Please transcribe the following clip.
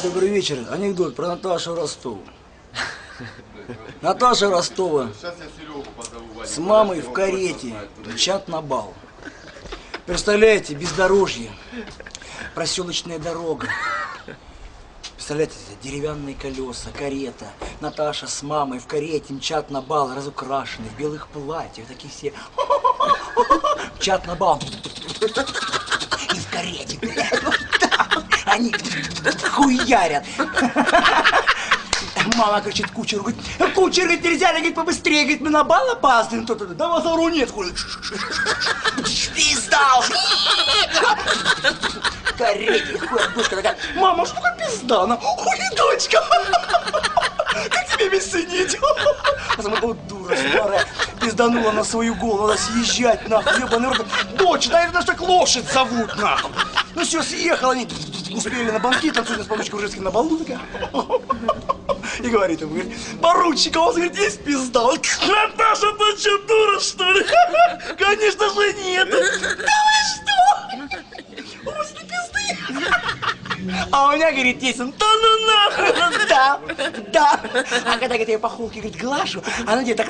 Добрый вечер. Анекдот про Наташу Ростову. Наташа Ростова с мамой в карете мчат на бал. Представляете, бездорожье, проселочная дорога. Представляете, деревянные колеса, карета. Наташа с мамой в карете мчат на бал, разукрашены, в белых платьях, такие все. Мчат на бал. И в карете, они хуярят. Мама кричит кучеру, говорит, кучер, говорит, нельзя, говорит, побыстрее, говорит, мы на бал опаздываем. Да базару нет, хуй. Пиздал. Карете, хуй, дочка такая, мама, что такое пизда? Она, хуй, дочка. Как тебе объяснить? А сама была дура старая, пизданула на свою голову, надо съезжать, нахуй, ебаный рот. Дочь, наверное, так лошадь зовут, нахуй. Ну все, съехала, они успели на банкет, танцуют с помощью Кружевских на балу, такая. И говорит ему, говорит, поручик, а у вас, говорит, есть пизда? Он, Наташа, ты что, дура, что ли? Конечно же нет. Да вы что? У вас не пизды? А у меня, говорит, есть он, да ну нахуй, да, да. А когда, говорит, я по холке, говорит, глажу, она где так...